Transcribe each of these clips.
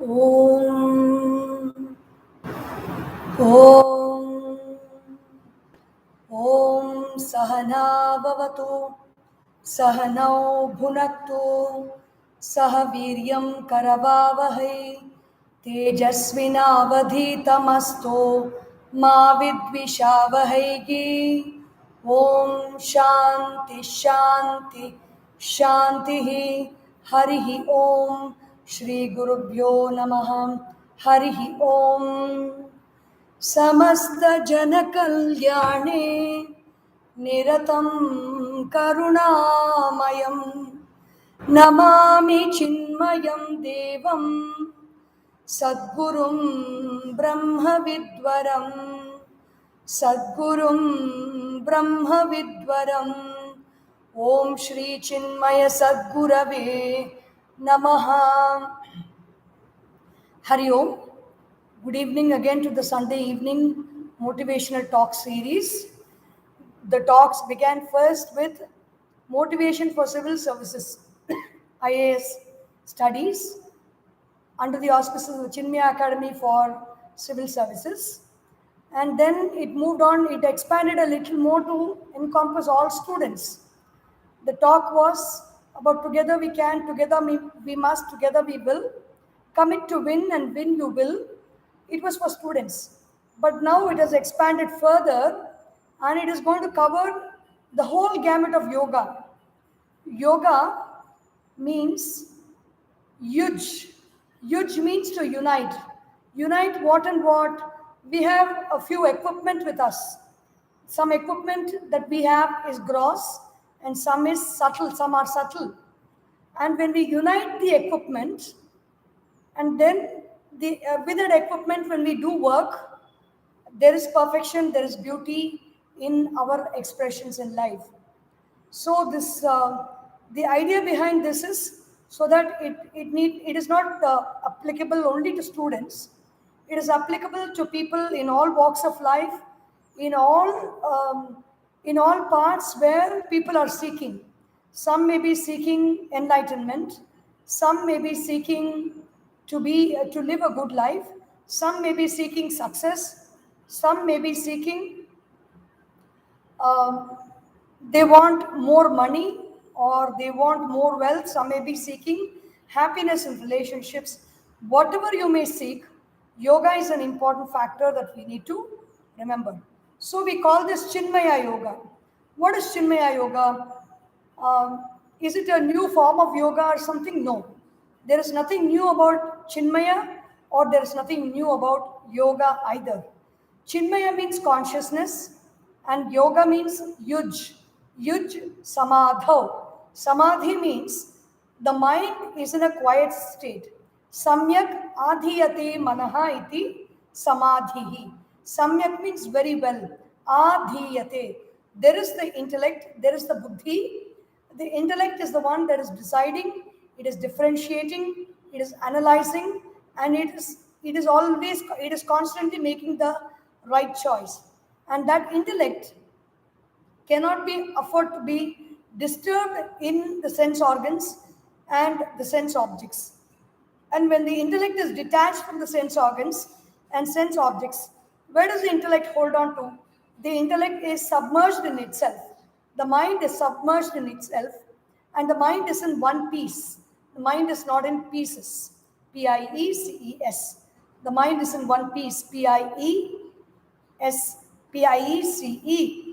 Om Om Om Sahana Bhavatu Sahanau Bhunaktu Sahaviryam Karavavahai Tejasvinavadhitamastu Ma Vidvishavahai. Om Shanti Shanti Shanti Harihi Om Shri Gurubhyo Namaha Harihi Om समस्त जन कल्याणे निरतं करुणामयं नमामि चिन्मयं देवं सद्गुरुं ब्रह्मविद्वरं सद्गुरुं ब्रह्मविद्वरं ओम श्री चिन्मय सद्गुरवे नमः. हरि ओम. Good evening again to the Sunday evening motivational talk series. The talks began first with motivation for civil services, IAS studies under the auspices of the Chinmaya Academy for Civil Services. And then it moved on, it expanded a little more to encompass all students. The talk was about together we can, together we must, together we will. Commit to win and win you will. It was for students, but now it has expanded further and it is going to cover the whole gamut of yoga. Yoga means yuj. Yuj means to unite. Unite what and what? We have a few equipment with us. Some equipment that we have is gross and some is subtle, some are subtle. And when we unite the equipment and then with that equipment, when we do work, there is perfection, there is beauty in our expressions in life. So this, the idea behind this is so that it is not applicable only to students. It is applicable to people in all walks of life, in all parts where people are seeking. Some may be seeking enlightenment. Some may be seeking to live a good life. Some may be seeking success. Some may be seeking, they want more money or they want more wealth. Some may be seeking happiness in relationships. Whatever you may seek, yoga is an important factor that we need to remember. So we call this Chinmaya Yoga. What is Chinmaya Yoga? Is it a new form of yoga or something? No. There is nothing new about Chinmaya or there is nothing new about yoga either. Chinmaya means consciousness and yoga means yuj. Yuj samadho. Samadhi means the mind is in a quiet state. Samyak adhiyate manaha iti samadhihi. Samyak means very well. Adhiyate. There is the intellect, there is the buddhi. The intellect is the one that is deciding, it is differentiating, it is analyzing, and it is constantly making the right choice. And that intellect cannot be afford to be disturbed in the sense organs and the sense objects. And when the intellect is detached from the sense organs and sense objects, where does the intellect hold on to? The intellect is submerged in itself. The mind is submerged in itself, and the mind is in one piece. The mind is not in pieces. P-I-E-C-E-S. The mind is in one piece. P-I-E-S-P-I-E-C-E.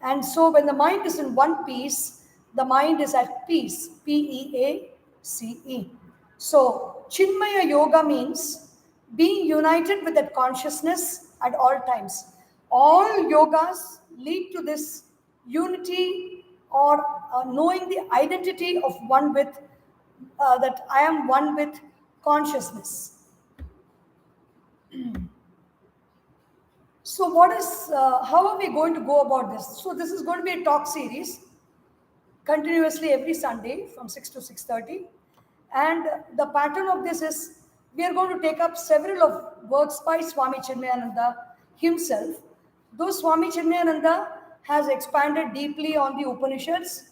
And so when the mind is in one piece, the mind is at peace. P-E-A-C-E. So Chinmaya Yoga means being united with that consciousness at all times. All yogas lead to this unity or knowing the identity of one with, that I am one with consciousness. So how are we going to go about this? So this is going to be a talk series continuously every Sunday from 6 to 6:30. And the pattern of this is we are going to take up several of works by Swami Chinmayananda himself. Though Swami Chinmayananda has expanded deeply on the Upanishads,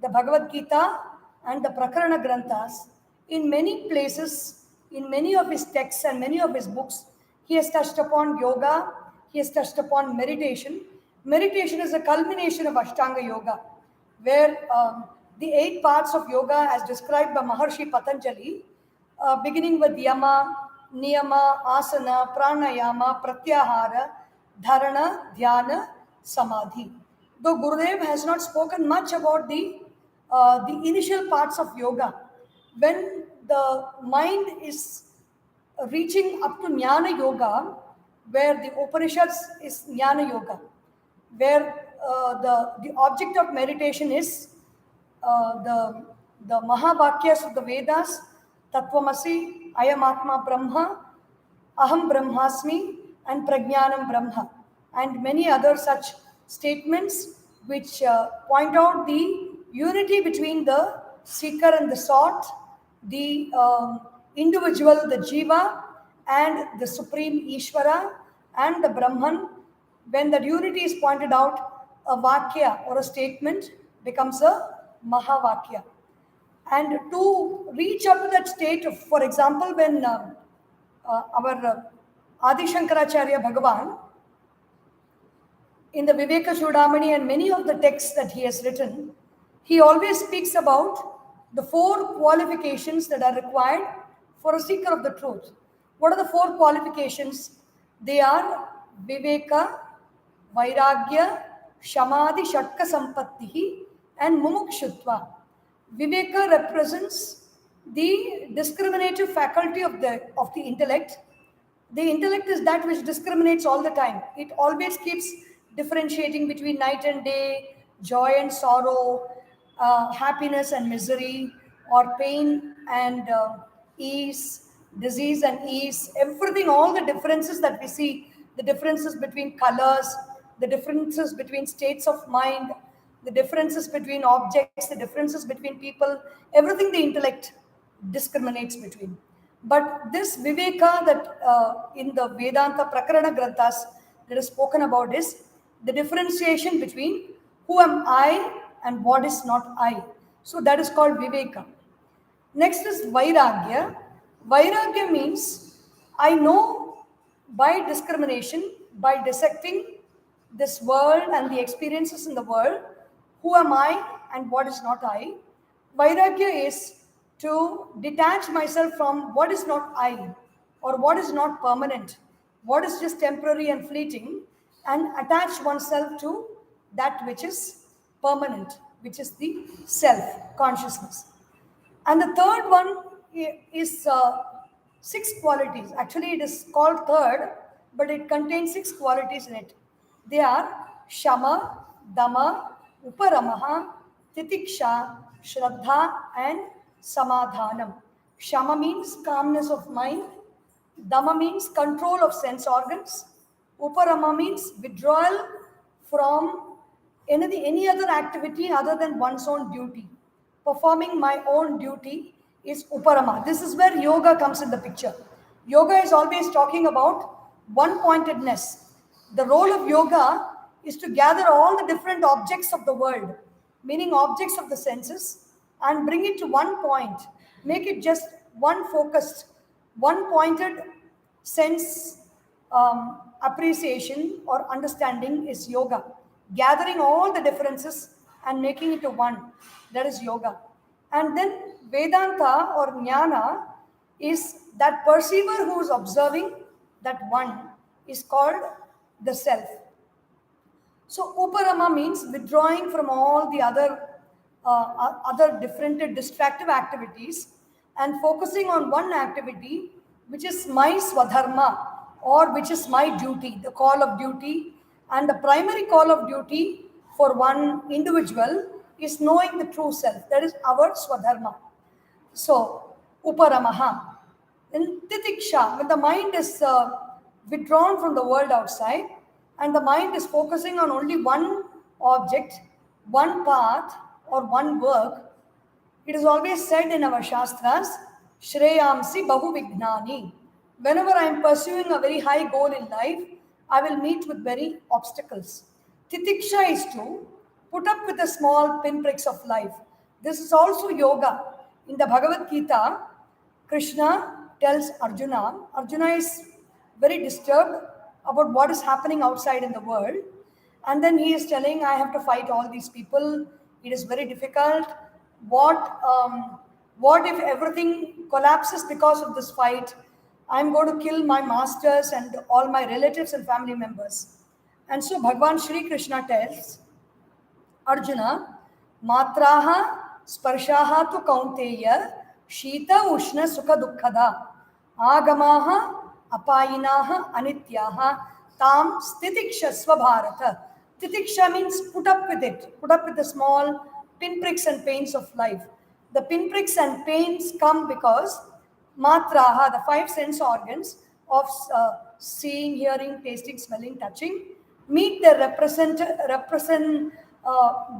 the Bhagavad Gita, and the Prakarana Granthas, in many places in many of his texts and many of his books, he has touched upon yoga, he has touched upon meditation. Meditation is a culmination of Ashtanga Yoga, where the 8 parts of yoga, as described by Maharshi Patanjali, beginning with yama, niyama, asana, pranayama, pratyahara, dharana, dhyana, samadhi. Though Gurudev has not spoken much about the initial parts of yoga, when the mind is reaching up to Jnana Yoga, where the Upanishads is Jnana Yoga, where the object of meditation is the Mahavakyas of the Vedas, Tattvamasi, Ayam Atma Brahma, Aham Brahmasmi, and Prajnanam Brahma, and many other such statements which point out the unity between the seeker and the sought, the individual, the Jiva, and the Supreme Ishvara, and the Brahman. When that unity is pointed out, a Vakya or a statement becomes a Mahavakya. And to reach up to that state of, for example, when our Adi Shankaracharya Bhagavan, in the Viveka Chudamani and many of the texts that he has written, he always speaks about the 4 qualifications that are required for a seeker of the truth. What are the 4 qualifications? They are Viveka, Vairagya, Shamadhi, Shatka Sampattihi, and Mumukshutva. Viveka represents the discriminative faculty of the intellect. The intellect is that which discriminates all the time. It always keeps differentiating between night and day, joy and sorrow, happiness and misery, or pain and ease, disease and ease, everything, all the differences that we see, the differences between colors, the differences between states of mind, the differences between objects, the differences between people, everything the intellect discriminates between. But this Viveka that in the Vedanta Prakarana Granthas that is spoken about is the differentiation between who am I and what is not I. So that is called Viveka. Next is Vairagya. Vairagya means I know by discrimination, by dissecting this world and the experiences in the world, who am I and what is not I. Vairagya is to detach myself from what is not I or what is not permanent, what is just temporary and fleeting, and attach oneself to that which is permanent, which is the self, consciousness. And the third one is 6 qualities. Actually, it is called third, but it contains 6 qualities in it. They are Shama, Dama, Uparamaha, Titiksha, Shraddha, and Samadhanam. Shama means calmness of mind. Dama means control of sense organs. Uparama means withdrawal from any other activity other than one's own duty. Performing my own duty is Uparama. This is where yoga comes in the picture. Yoga is always talking about one-pointedness. The role of yoga is to gather all the different objects of the world, meaning objects of the senses, and bring it to one point. Make it just one focused, one pointed sense appreciation or understanding is yoga. Gathering all the differences and making it to one. That is yoga. And then Vedanta or Jnana is that perceiver who is observing that one is called the self. So Uparama means withdrawing from all the other different distractive activities and focusing on one activity which is my swadharma or which is my duty, the call of duty. And the primary call of duty for one individual is knowing the true self. That is our swadharma. So Uparamaha. In Titiksha, when the mind is withdrawn from the world outside and the mind is focusing on only one object, one path, or one work, it is always said in our Shastras, Shreyamsi Bahu Vignani. Whenever I am pursuing a very high goal in life, I will meet with many obstacles. Titiksha is to put up with the small pinpricks of life. This is also yoga. In the Bhagavad Gita, Krishna tells Arjuna. Arjuna is very disturbed about what is happening outside in the world. And then he is telling, I have to fight all these people. It is very difficult. What if everything collapses because of this fight? I'm going to kill my masters and all my relatives and family members. And so Bhagavan Shri Krishna tells Arjuna, Matraha sparshaha tu kaunteya shita ushna sukha dukkada agamaha apayinaha anityaha tam stitikshasva bharata. Titiksha means put up with it, put up with the small pinpricks and pains of life. The pinpricks and pains come because matraha, the five sense organs of seeing, hearing, tasting, smelling, touching, meet their represent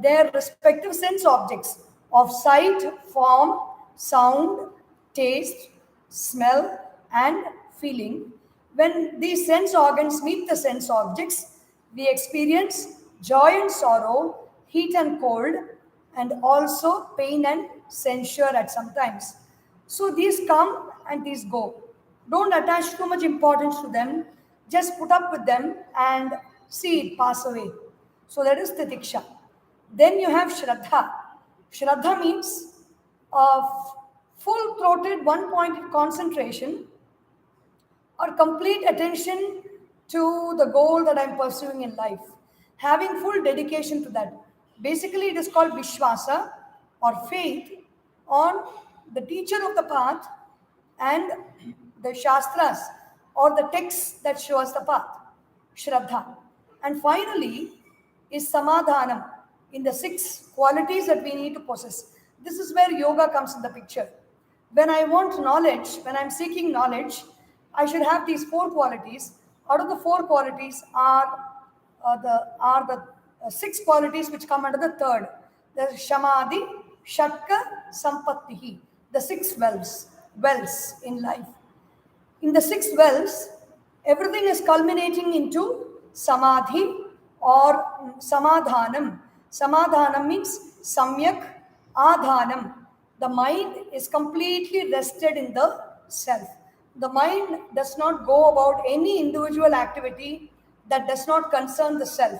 their respective sense objects of sight, form, sound, taste, smell, and feeling. When these sense organs meet the sense objects, we experience joy and sorrow, heat and cold, and also pain and censure at some times. So these come and these go. Don't attach too much importance to them. Just put up with them and see it pass away. So that is titiksha. Then you have shraddha. Shraddha means full-throated, one-pointed concentration or complete attention to the goal that I'm pursuing in life. Having full dedication to that. Basically, it is called Vishwasa or faith on the teacher of the path and the Shastras or the texts that show us the path. Shraddha. And finally is Samadhanam in the 6 qualities that we need to possess. This is where yoga comes in the picture. When I want knowledge, when I'm seeking knowledge, I should have these 4 qualities. Out of the 4 qualities are the 6 qualities which come under the third. The Shamadhi, Shatka, Sampattihi, the 6 wells in life. In the 6 wells, everything is culminating into Samadhi or Samadhanam. Samadhanam means Samyak Adhanam. The mind is completely rested in the self. The mind does not go about any individual activity that does not concern the self.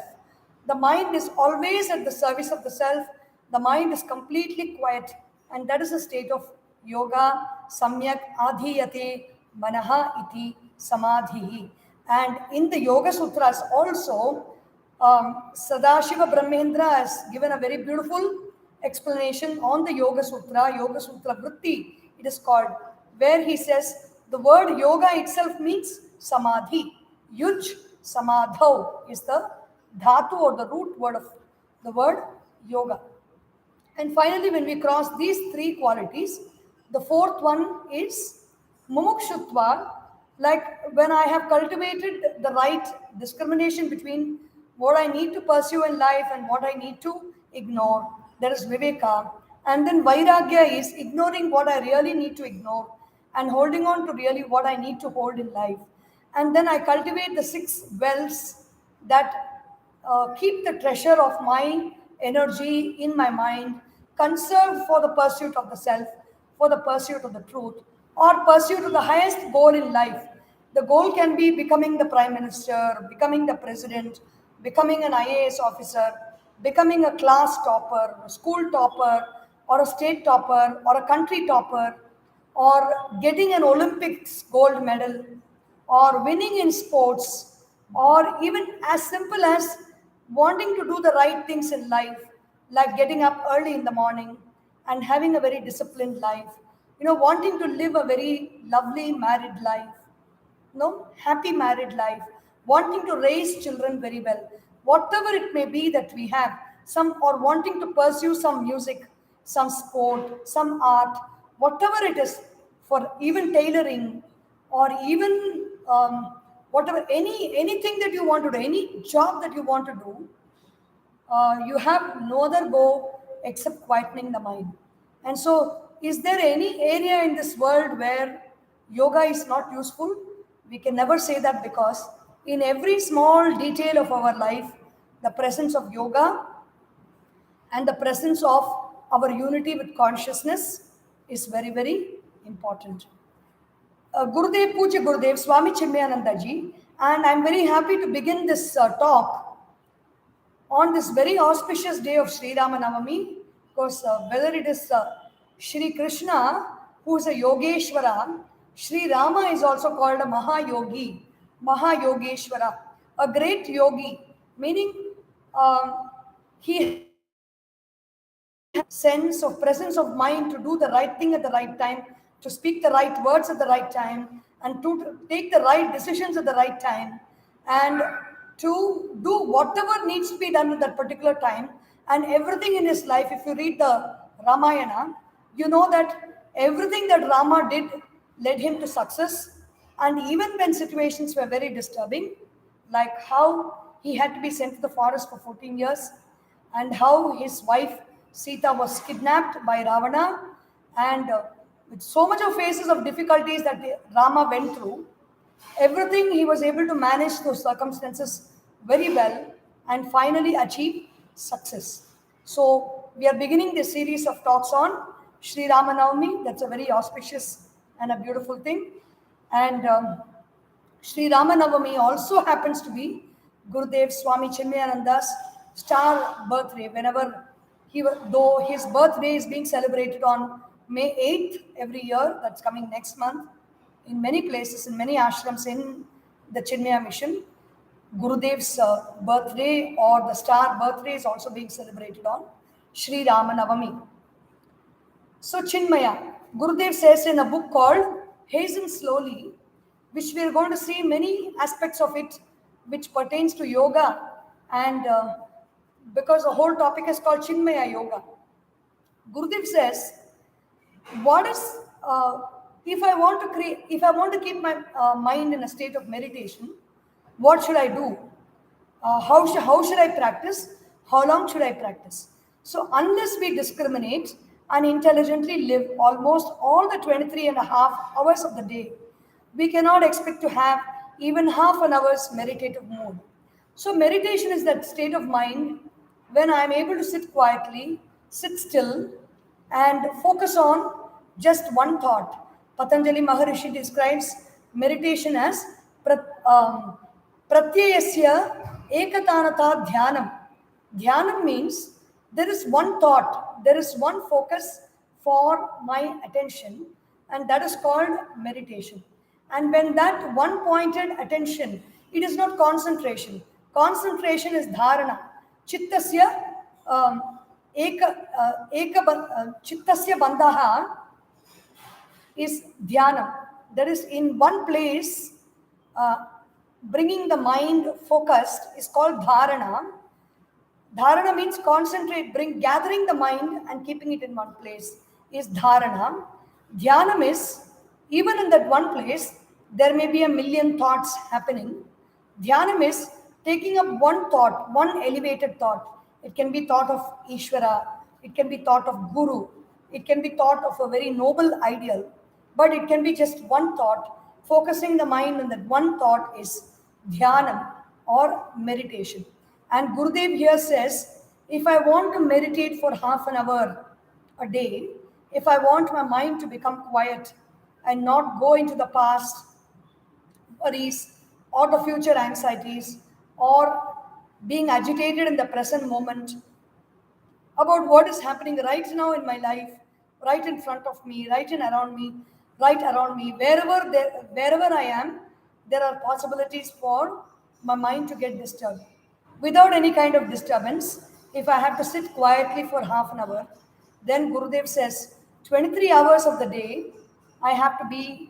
The mind is always at the service of the self. The mind is completely quiet, and that is a state of yoga, samyak adhiyate manaha iti samadhihi. And in the Yoga Sutras also, Sadashiva Brahmendra has given a very beautiful explanation on the Yoga Sutra Vritti, it is called, where he says the word yoga itself means samadhi. Yuj samadhau is the dhatu or the root word of the word yoga. And finally, when we cross these 3 qualities, the 4th one is mumukshutva, like when I have cultivated the right discrimination between what I need to pursue in life and what I need to ignore. There is viveka. And then vairagya is ignoring what I really need to ignore and holding on to really what I need to hold in life. And then I cultivate the 6 wells that keep the treasure of my energy in my mind, conserved for the pursuit of the self, for the pursuit of the truth, or pursuit of the highest goal in life. The goal can be becoming the prime minister, becoming the president, becoming an IAS officer, becoming a class topper, a school topper, or a state topper, or a country topper, or getting an Olympics gold medal, or winning in sports, or even as simple as wanting to do the right things in life, like getting up early in the morning and having a very disciplined life, wanting to live a very lovely married life, happy married life, wanting to raise children very well, whatever it may be that we have, or wanting to pursue some music, some sport, some art, whatever it is, for even tailoring, or even whatever, anything that you want to do, any job that you want to do, you have no other goal except quietening the mind. And so, is there any area in this world where yoga is not useful? We can never say that, because in every small detail of our life, the presence of yoga and the presence of our unity with consciousness is very, very important. Gurudev, Puja Gurudev, Swami Chinmayananda ji, and I'm very happy to begin this talk on this very auspicious day of Sri Rama Navami, because whether it is Shri Krishna, who is a Yogeshwara, Sri Rama is also called a Mahayogi, Mahayogeshwara, a great yogi, meaning he sense of presence of mind to do the right thing at the right time, to speak the right words at the right time, and to take the right decisions at the right time, and to do whatever needs to be done at that particular time. And everything in his life, if you read the Ramayana, you know that everything that Rama did led him to success. And even when situations were very disturbing, like how he had to be sent to the forest for 14 years, and how his wife Sita was kidnapped by Ravana, and with so much of phases of difficulties that Rama went through, everything he was able to manage those circumstances very well and finally achieve success. So we are beginning this series of talks on Sri Rama Navami. That's a very auspicious and a beautiful thing. And Sri Rama Navami also happens to be Gurudev Swami Chinmayananda's star birthday. Whenever though his birthday is being celebrated on May 8th every year, that's coming next month, in many places, in many ashrams in the Chinmaya Mission, Gurudev's birthday or the star birthday is also being celebrated on Sri Rama Navami. So Chinmaya, Gurudev says in a book called Hasten Slowly, which we are going to see many aspects of it which pertains to yoga, and because the whole topic is called Chinmaya Yoga. Gurudev says, what is if I want to keep my mind in a state of meditation, what should I do? How should I practice? How long should I practice? So unless we discriminate and intelligently live almost all the 23 and a half hours of the day, we cannot expect to have even half an hour's meditative mood. So meditation is that state of mind when I am able to sit quietly, sit still, and focus on just one thought. Patanjali Maharishi describes meditation as pratyayasya ekatanata dhyanam. Dhyanam means there is one thought, there is one focus for my attention, and that is called meditation. And when that one pointed attention, it is not concentration. Concentration is dharana. Chittasya chittasya bandhaha is dhyana. That is in one place, bringing the mind focused is called dharana. Dharana means concentrate, gathering the mind and keeping it in one place is dharana. Dhyanam is, even in that one place, there may be a million thoughts happening. Dhyanam is taking up one thought, one elevated thought. It can be thought of Ishvara, it can be thought of Guru, it can be thought of a very noble ideal, but it can be just one thought. Focusing the mind on that one thought is dhyanam or meditation. And Gurudev here says, if I want to meditate for half an hour a day, if I want my mind to become quiet and not go into the past worries or the future anxieties or being agitated in the present moment about what is happening right now in my life, right in front of me, right around me, wherever I am, there are possibilities for my mind to get disturbed. Without any kind of disturbance, if I have to sit quietly for half an hour, then Gurudev says 23 hours of the day, I have to be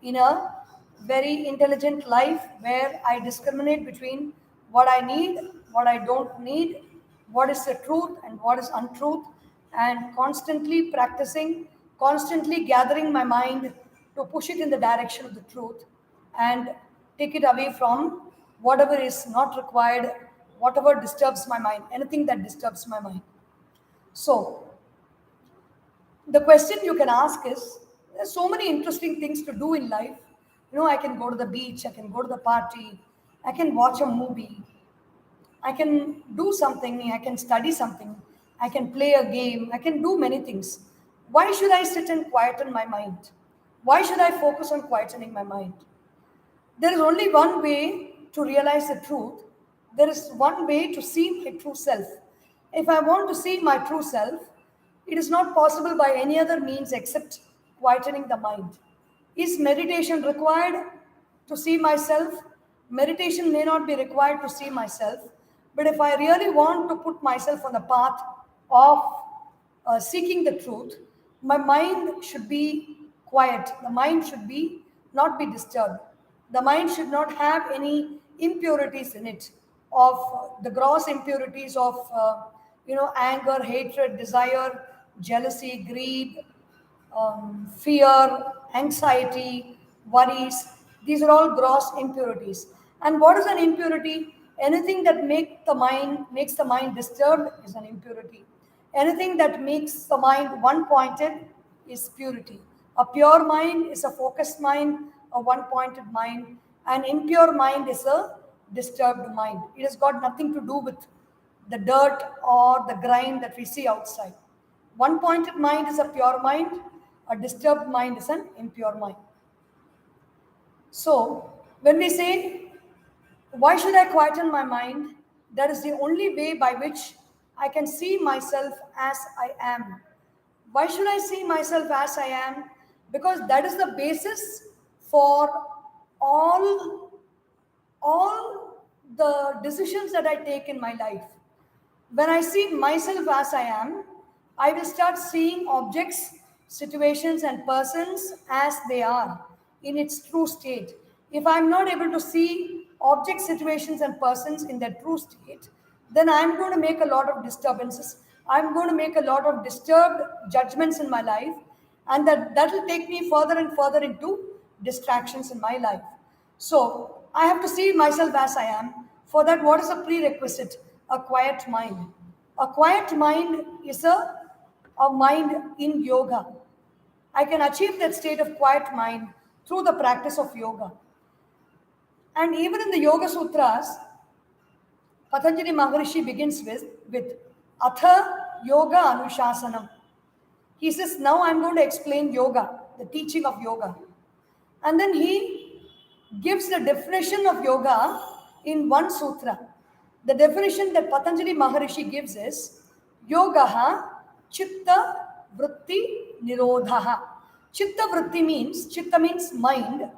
in a very intelligent life where I discriminate between what I need, what I don't need, what is the truth and what is untruth, and constantly practicing, constantly gathering my mind to push it in the direction of the truth and take it away from whatever is not required, whatever disturbs my mind, anything that disturbs my mind. So, the question you can ask is, there's so many interesting things to do in life. I can go to the beach, I can go to the party, I can watch a movie, I can do something, I can study something, I can play a game, I can do many things. Why should I sit and quieten my mind? Why should I focus on quietening my mind? There is only one way to realize the truth. There is one way to see my true self. If I want to see my true self, it is not possible by any other means except quietening the mind. Is meditation required to see myself? Meditation may not be required to see myself, but if I really want to put myself on the path of seeking the truth, my mind should be quiet. The mind should be not be disturbed. The mind should not have any impurities in it, of the gross impurities of anger, hatred, desire, jealousy, greed, fear, anxiety, worries. These are all gross impurities. And what is an impurity? Anything that makes the mind disturbed is an impurity. Anything that makes the mind one-pointed is purity. A pure mind is a focused mind, a one-pointed mind. An impure mind is a disturbed mind. It has got nothing to do with the dirt or the grime that we see outside. One pointed mind is a pure mind, a disturbed mind is an impure mind. So, when we say, why should I quieten my mind? That is the only way by which I can see myself as I am. Why should I see myself as I am? Because that is the basis for all, all the decisions that I take in my life. When I see myself as I am, I will start seeing objects, situations, and persons as they are in its true state. If I'm not able to see objects, situations, and persons in their true state, then I'm going to make a lot of disturbances. I'm going to make a lot of disturbed judgments in my life, and that will take me further and further into distractions in my life. So I have to see myself as I am. For that, what is a prerequisite? A quiet mind. A quiet mind is a mind in yoga. I can achieve that state of quiet mind through the practice of yoga. And even in the Yoga Sutras, Patanjali Maharishi begins with Atha Yoga Anushasanam. He says, now I'm going to explain yoga, the teaching of yoga. And then he gives the definition of yoga in one sutra. The definition that Patanjali Maharishi gives is Yogaha Chitta Vritti Nirodhaha. Chitta means mind,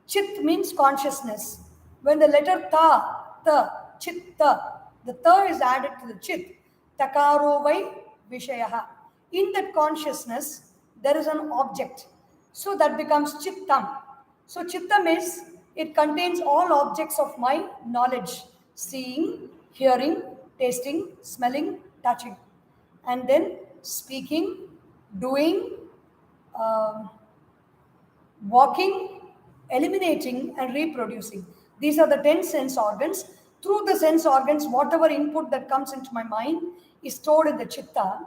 Chit means consciousness. When the letter chitta, the ta is added to the chit, takaro vai vishayaha. In that consciousness, there is an object. So that becomes chittam. So chitta means it contains all objects of my knowledge: seeing, hearing, tasting, smelling, touching. And then speaking, doing, um, walking, eliminating, and reproducing. These are the 10 sense organs. Through the sense organs, whatever input that comes into my mind is stored in the chitta,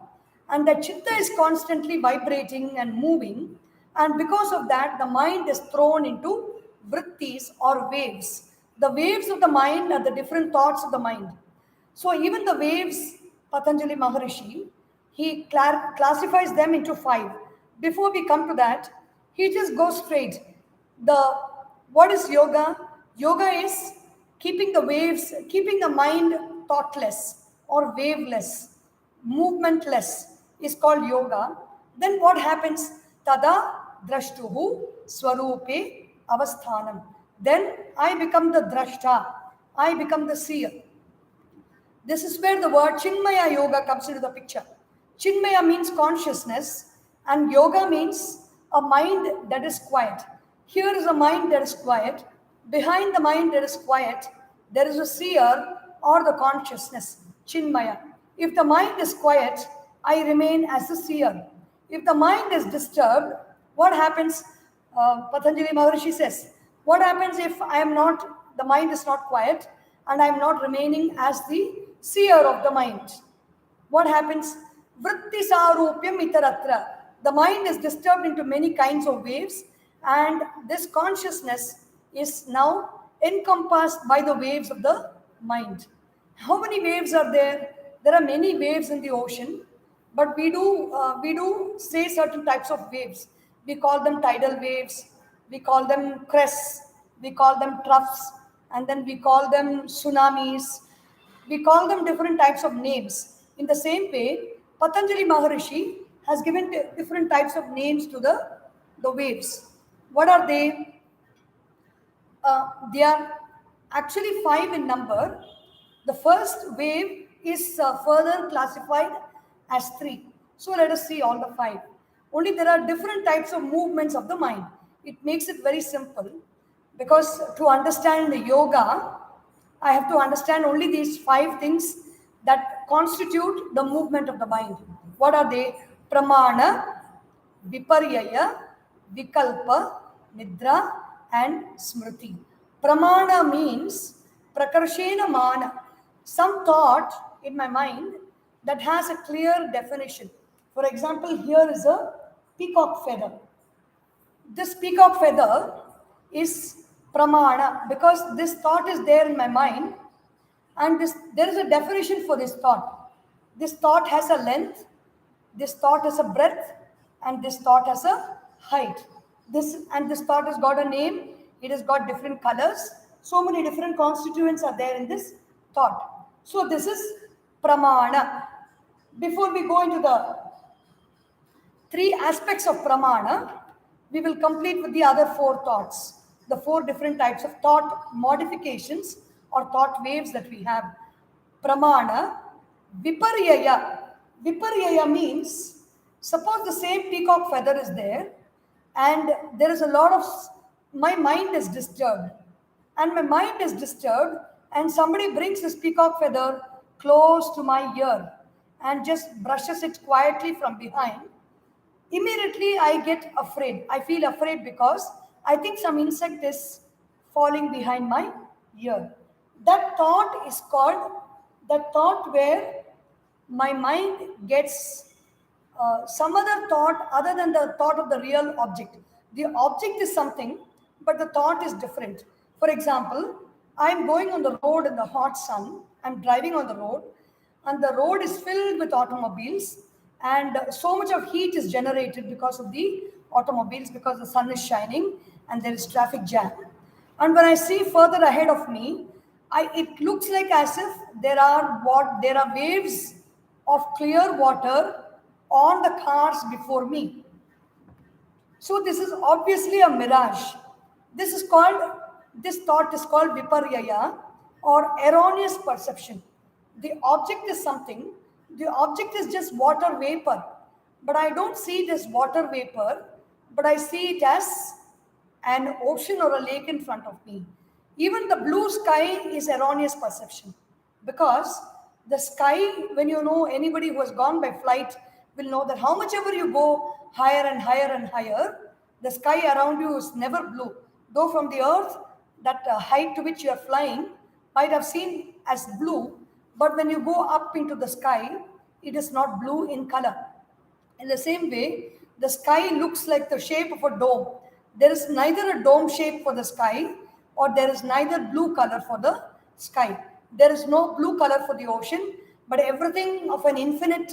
and the chitta is constantly vibrating and moving. And because of that, the mind is thrown into vrittis or waves. The waves of the mind are the different thoughts of the mind. So even the waves, Patanjali Maharishi, he classifies them into 5. Before we come to that, he just goes straight. What is yoga? Yoga is keeping the waves, keeping the mind thoughtless or waveless, movementless is called yoga. Then what happens? Tada drashtuhu swarupe avasthanam. Then I become the drashta. I become the seer. This is where the word Chinmaya Yoga comes into the picture. Chinmaya means consciousness, and yoga means a mind that is quiet. Here is a mind that is quiet. Behind the mind that is quiet, there is a seer or the consciousness, Chinmaya. If the mind is quiet, I remain as a seer. If the mind is disturbed, what happens? Patanjali Maharishi says, what happens if the mind is not quiet and I am not remaining as the seer of the mind? What happens? Vritti sarupyam itaratra. The mind is disturbed into many kinds of waves, and this consciousness is now encompassed by the waves of the mind. How many waves are there? There are many waves in the ocean, but we do say certain types of waves. We call them tidal waves, we call them crests, we call them troughs, and then we call them tsunamis. We call them different types of names. In the same way, Patanjali Maharishi has given different types of names to the waves. What are they? They are actually five in number. The first wave is further classified as three. So let us see all the five. Only there are different types of movements of the mind. It makes it very simple because to understand the yoga, I have to understand only these five things that constitute the movement of the mind. What are they? Pramana, Viparyaya, Vikalpa, Nidra, and Smriti. Pramana means Prakarshena Mana, some thought in my mind that has a clear definition. For example, here is a peacock feather. This peacock feather is Pramana because this thought is there in my mind and there is a definition for this thought. This thought has a length, this thought has a breadth, and this thought has a height. This thought has got a name, it has got different colors. So many different constituents are there in this thought. So this is Pramana. Before we go into the three aspects of Pramana, we will complete with the other four thoughts, the four different types of thought modifications or thought waves that we have. Pramana, Viparyaya. Viparyaya means, suppose the same peacock feather is there and there is a lot of, my mind is disturbed. And my mind is disturbed and somebody brings this peacock feather close to my ear and just brushes it quietly from behind. Immediately I get afraid. I feel afraid because I think some insect is falling behind my ear. That thought is called the thought where my mind gets some other thought other than the thought of the real object. The object is something, but the thought is different. For example, I'm going on the road in the hot sun. I'm driving on the road, and the road is filled with automobiles, and so much of heat is generated because of the automobiles, because the sun is shining and there is traffic jam. And when I see further ahead of me, it looks like as if there are waves of clear water on the cars before me. So this is obviously a mirage. This thought is called Viparyaya or erroneous perception. The object is something, the object is just water vapor. But I don't see it as water vapor, but I see it as an ocean or a lake in front of me. Even the blue sky is erroneous perception because the sky, when you know anybody who has gone by flight will know that how much ever you go higher and higher and higher, the sky around you is never blue. Though from the earth, that height to which you are flying might have seen as blue, but when you go up into the sky, it is not blue in color. In the same way, the sky looks like the shape of a dome. There is neither a dome shape for the sky or there is neither blue color for the sky. There is no blue color for the ocean, but everything of an infinite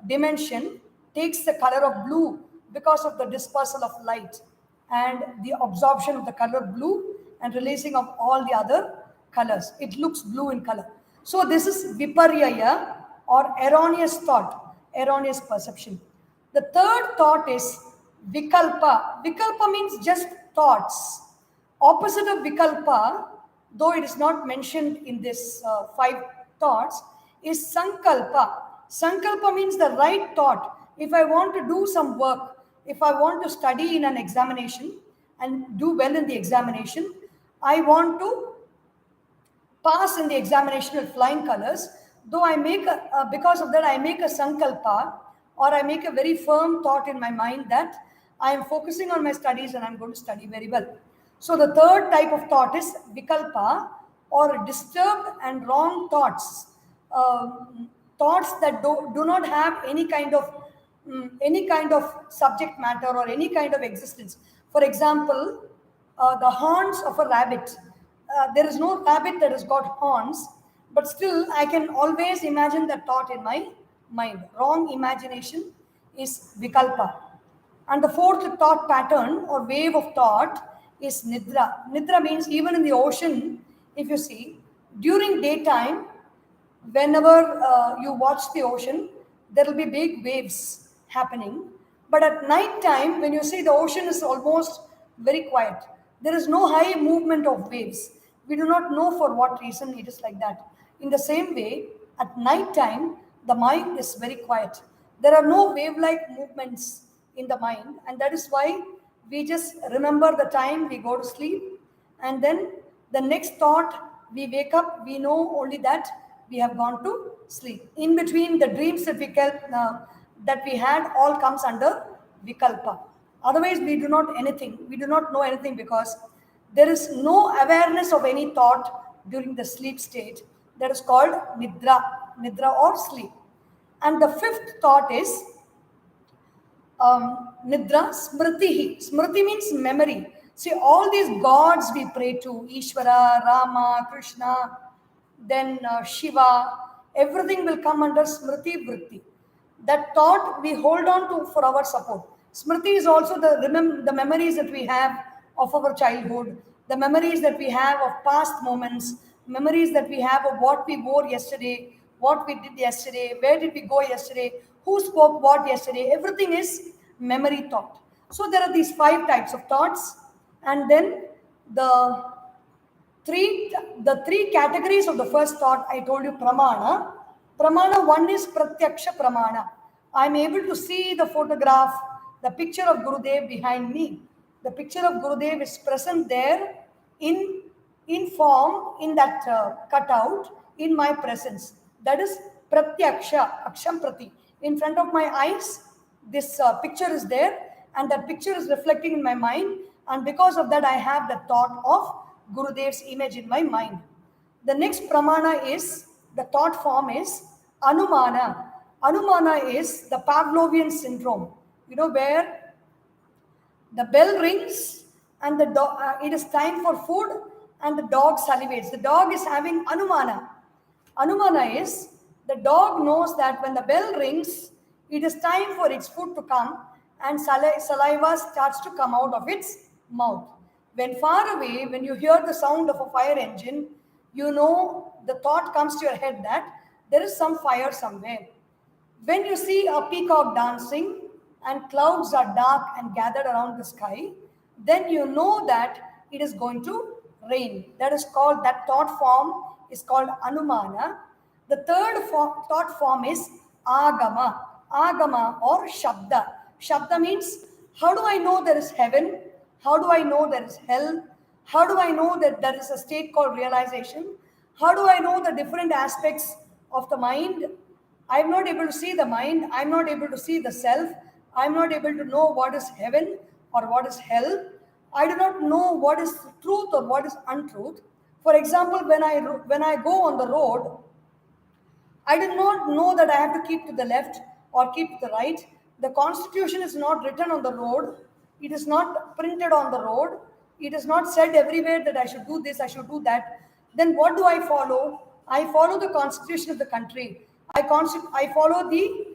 dimension takes the color of blue because of the dispersal of light and the absorption of the color blue and releasing of all the other colors. It looks blue in color. So this is Viparyaya or erroneous thought, erroneous perception. The third thought is Vikalpa. Vikalpa means just thoughts. Opposite of Vikalpa, though it is not mentioned in this five thoughts, is Sankalpa. Sankalpa means the right thought. If I want to do some work, if I want to study in an examination and do well in the examination, I want to pass in the examination with flying colors. Though I make because of that, I make a Sankalpa or I make a very firm thought in my mind that I am focusing on my studies and I'm going to study very well. So the third type of thought is Vikalpa or disturbed and wrong thoughts. Thoughts that do not have any kind of subject matter or any kind of existence. For example, the horns of a rabbit. There is no rabbit that has got horns, but still I can always imagine that thought in my mind. Wrong imagination is Vikalpa. And the fourth thought pattern or wave of thought is nidra. Nidra means even in the ocean, if you see, during daytime, whenever you watch the ocean, there will be big waves happening. But at night time, when you see the ocean is almost very quiet, there is no high movement of waves. We do not know for what reason it is like that. In the same way, at night time, the mind is very quiet. There are no wave-like movements in the mind, and that is why we just remember the time we go to sleep, and then the next thought we wake up, we know only that we have gone to sleep. In between, the dreams that we had all comes under vikalpa. Otherwise, we do not anything. We do not know anything because there is no awareness of any thought during the sleep state. That is called nidra or sleep. And the fifth thought is nidra smriti. Smriti means memory. See, all these gods we pray to, Ishvara, Rama, Krishna, then Shiva, everything will come under smriti vritti. That thought we hold on to for our support. Smriti is also the memories that we have of our childhood, the memories that we have of past moments, memories that we have of what we wore yesterday, what we did yesterday, where did we go yesterday, who spoke what yesterday. Everything is memory thought. So there are these 5 types of thoughts, and then the three categories of the first thought I told you. Pramana, one is pratyaksha pramana. I'm able to see the photograph, the picture of Gurudev behind me. The picture of Gurudev is present there in form, in that cutout, in my presence. That is pratyaksha, aksham prati. In front of my eyes, this picture is there, and that picture is reflecting in my mind, and because of that I have the thought of Gurudev's image in my mind. The next pramana is, the thought form is anumana. Anumana is the Pavlovian syndrome, where the bell rings and it is time for food and the dog salivates. The dog is having anumana. Anumana is, the dog knows that when the bell rings, it is time for its food to come, and saliva starts to come out of its mouth. When far away, when you hear the sound of a fire engine, the thought comes to your head that there is some fire somewhere. When you see a peacock dancing and clouds are dark and gathered around the sky, then you know that it is going to rain. That thought form is called anumana. The third thought form is agama or shabda. Shabda means, how do I know there is heaven? How do I know there is hell? How do I know that there is a state called realization? How do I know the different aspects of the mind? I'm not able to see the mind. I'm not able to see the self. I'm not able to know what is heaven or what is hell. I do not know what is truth or what is untruth. For example, when I go on the road, I did not know that I have to keep to the left or keep to the right. The constitution is not written on the road. It is not printed on the road. It is not said everywhere that I should do this, I should do that. Then what do I follow? I follow the constitution of the country. I follow the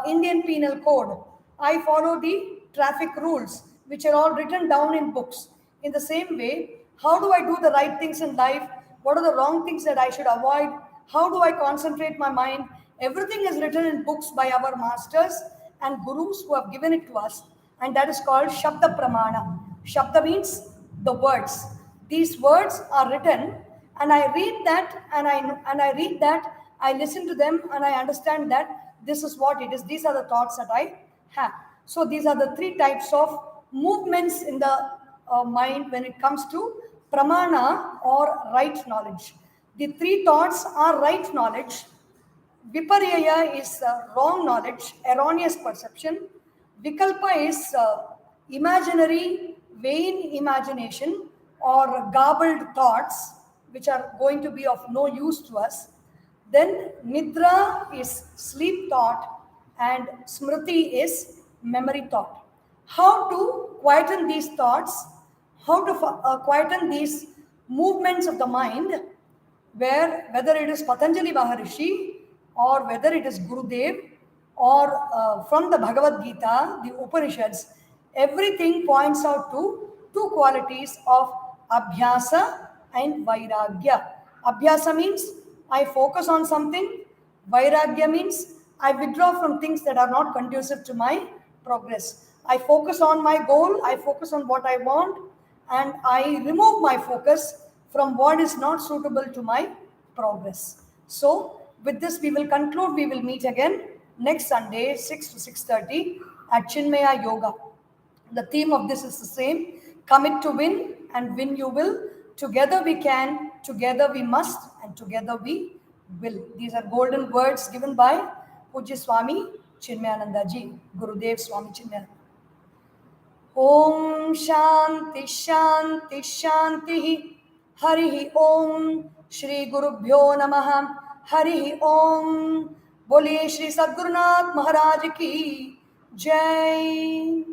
Indian Penal Code. I follow the traffic rules, which are all written down in books. In the same way, how do I do the right things in life? What are the wrong things that I should avoid? How do I concentrate my mind? Everything is written in books by our masters and gurus who have given it to us, and that is called Shabda Pramana. Shabda means the words. These words are written, and I read that, and I read that, I listen to them, and I understand that this is what it is. These are the thoughts that I have. So these are the 3 types of movements in the mind when it comes to pramana or right knowledge. The 3 thoughts are right knowledge. Viparya is wrong knowledge, erroneous perception. Vikalpa is imaginary, vain imagination or garbled thoughts which are going to be of no use to us. Then nidra is sleep thought and smriti is memory thought. How to quieten these thoughts, how to quieten these movements of the mind, whether it is Patanjali Maharishi or whether it is Gurudev or from the Bhagavad Gita, the Upanishads, Everything points out to two qualities of abhyasa and vairagya. Abhyasa means I focus on something. Vairagya means I withdraw from things that are not conducive to my progress. I focus on my goal, I focus on what I want, and I remove my focus from what is not suitable to my progress. So, with this, we will conclude. We will meet again next Sunday, 6 to 6:30 at Chinmaya Yoga. The theme of this is the same: commit to win, and win you will. Together we can, together we must, and together we will. These are golden words given by Pujya Swami Chinmayananda Ji, Gurudev Swami Chinmayananda. Om Shanti Shanti Shanti. Hari Om. Shri Gurubhyo Namaha. Hari Om. Boliye Shri Sadgurunath Maharaj Ki Jai.